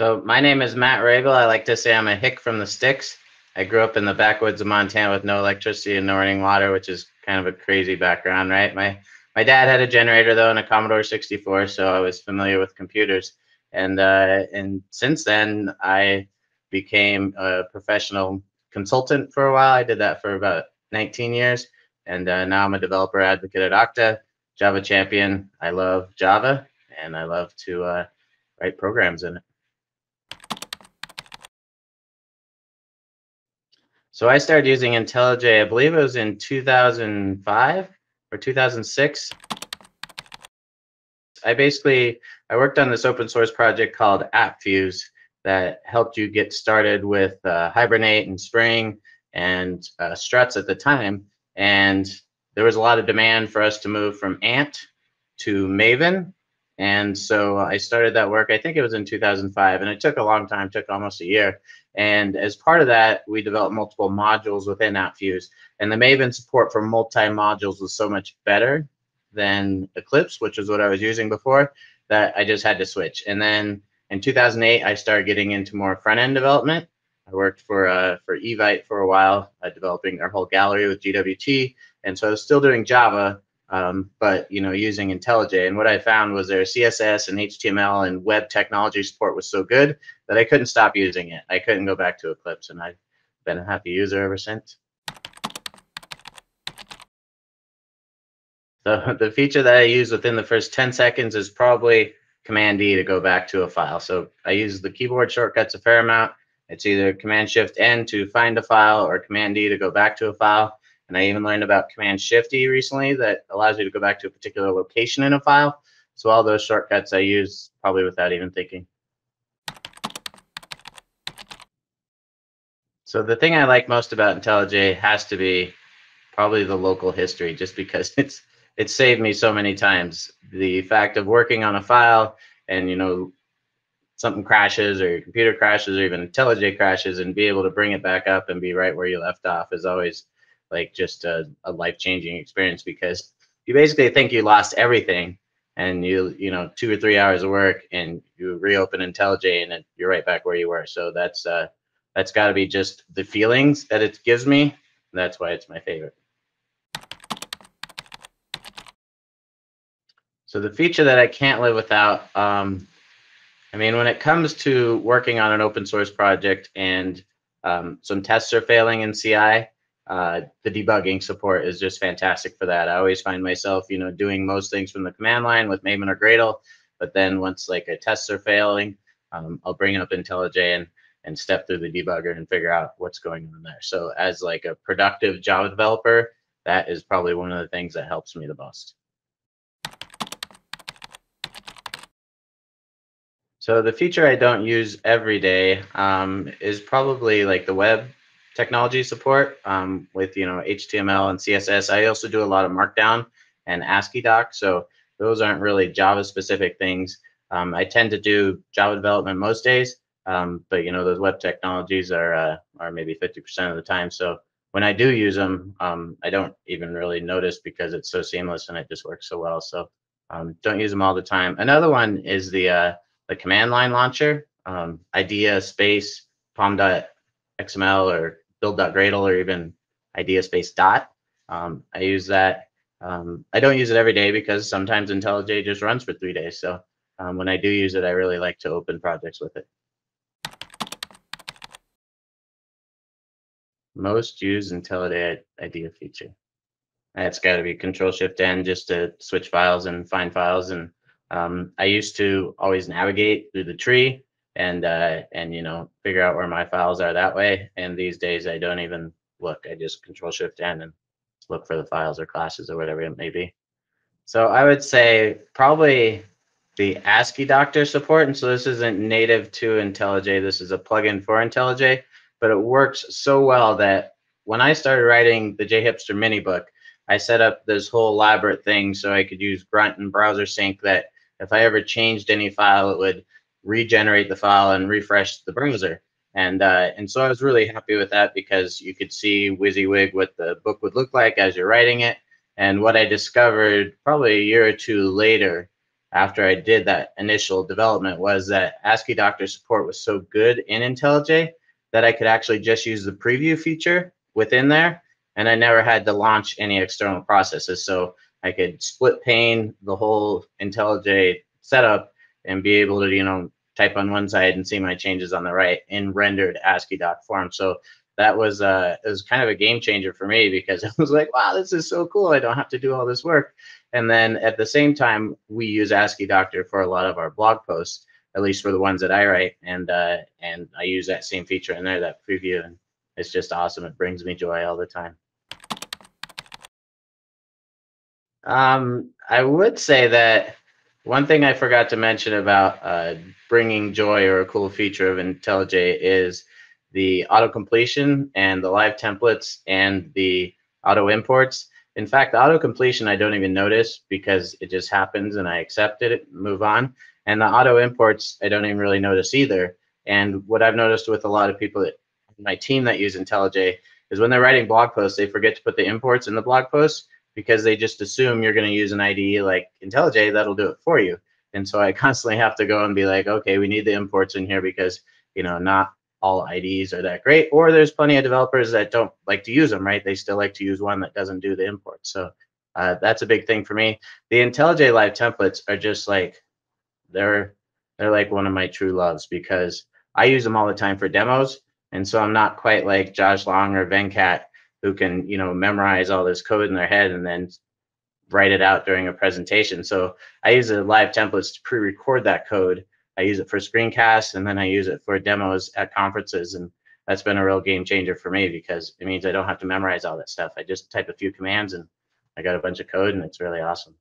So my name is Matt Raible. I like to say I'm a hick from the sticks. I grew up in the backwoods of Montana with no electricity and no running water, which is kind of a crazy background, right? My dad had a generator though and a Commodore 64, so I was familiar with computers. And since then I became a professional consultant for a while. I did that for about 19 years, and now I'm a developer advocate at Okta, Java champion. I love Java, and I love to write programs in it. So I started using IntelliJ, I believe it was in 2005 or 2006. I worked on this open source project called AppFuse that helped you get started with Hibernate and Spring and struts at the time. And there was a lot of demand for us to move from Ant to Maven. And so I started that work, I think it was in 2005, and it took a long time, took almost a year. And as part of that, we developed multiple modules within AppFuse. And the Maven support for multi-modules was so much better than Eclipse, which is what I was using before, that I just had to switch. And then in 2008, I started getting into more front-end development. I worked for Evite for a while, developing our whole gallery with GWT. And so I was still doing Java, but using IntelliJ. And what I found was their CSS and HTML and web technology support was so good that I couldn't stop using it. I couldn't go back to Eclipse, and I've been a happy user ever since. The feature that I use within the first 10 seconds is probably Command D to go back to a file. So I use the keyboard shortcuts a fair amount. It's either Command Shift N to find a file or Command D to go back to a file. And I even learned about Command Shift E recently that allows you to go back to a particular location in a file. So all those shortcuts I use probably without even thinking. So the thing I like most about IntelliJ has to be probably the local history, just because it's saved me so many times. The fact of working on a file and something crashes or your computer crashes or even IntelliJ crashes, and be able to bring it back up and be right where you left off is always like just a life-changing experience, because you basically think you lost everything, and you know 2 or 3 hours of work and you reopen IntelliJ and you're right back where you were. So that's got to be just the feelings that it gives me. That's why it's my favorite. So the feature that I can't live without, I mean, when it comes to working on an open source project and some tests are failing in CI, the debugging support is just fantastic for that. I always find myself, doing most things from the command line with Maven or Gradle, but then once like a tests are failing, I'll bring up IntelliJ and step through the debugger and figure out what's going on there. So as like a productive Java developer, that is probably one of the things that helps me the most. So the feature I don't use every day is probably like the web technology support with HTML and CSS. I also do a lot of Markdown and ASCII doc, so those aren't really Java specific things. I tend to do Java development most days, but those web technologies are maybe 50% of the time. So when I do use them, I don't even really notice because it's so seamless and it just works so well. So don't use them all the time. Another one is the command line launcher, IDEA space pom.xml or build.gradle or even IDEA space dot. I use that. I don't use it every day because sometimes IntelliJ just runs for 3 days. So when I do use it, I really like to open projects with it. Most used IntelliJ IDEA feature. It's got to be Control-Shift-N just to switch files and find files. And I used to always navigate through the tree and figure out where my files are that way. And these days I don't even look. I just Control-Shift-N and look for the files or classes or whatever it may be. So I would say probably the ASCII doctor support. And so this isn't native to IntelliJ. This is a plugin for IntelliJ, but it works so well that when I started writing the JHipster mini book, I set up this whole elaborate thing so I could use Grunt and Browser Sync, that if I ever changed any file, it would regenerate the file and refresh the browser. And so I was really happy with that, because you could see WYSIWYG what the book would look like as you're writing it. And what I discovered probably a year or two later, after I did that initial development was that ASCII Doctor support was so good in IntelliJ that I could actually just use the preview feature within there, and I never had to launch any external processes. So I could split pane the whole IntelliJ setup and be able to, type on one side and see my changes on the right in rendered ASCII doc form. So that was it was kind of a game changer for me, because it was like, wow, this is so cool. I don't have to do all this work. And then at the same time, we use ASCII Doctor for a lot of our blog posts, at least for the ones that I write, and I use that same feature in there, that preview, and it's just awesome. It brings me joy all the time. I would say that one thing I forgot to mention about bringing joy, or a cool feature of IntelliJ, is the auto completion and the live templates and the auto imports. In fact, the auto completion I don't even notice, because it just happens and I accept it, move on. And the auto imports I don't even really notice either. And what I've noticed with a lot of people that my team that use IntelliJ is when they're writing blog posts, they forget to put the imports in the blog posts, because they just assume you're going to use an IDE like IntelliJ that'll do it for you. And so I constantly have to go and be like, okay, we need the imports in here, because not all IDEs are that great, or there's plenty of developers that don't like to use them, right? They still like to use one that doesn't do the imports. So that's a big thing for me. The IntelliJ live templates are just like, they're like one of my true loves, because I use them all the time for demos. And so I'm not quite like Josh Long or Venkat, who can memorize all this code in their head and then write it out during a presentation. So I use the live templates to pre-record that code. I use it for screencasts, and then I use it for demos at conferences. And that's been a real game changer for me, because it means I don't have to memorize all that stuff. I just type a few commands and I got a bunch of code, and it's really awesome.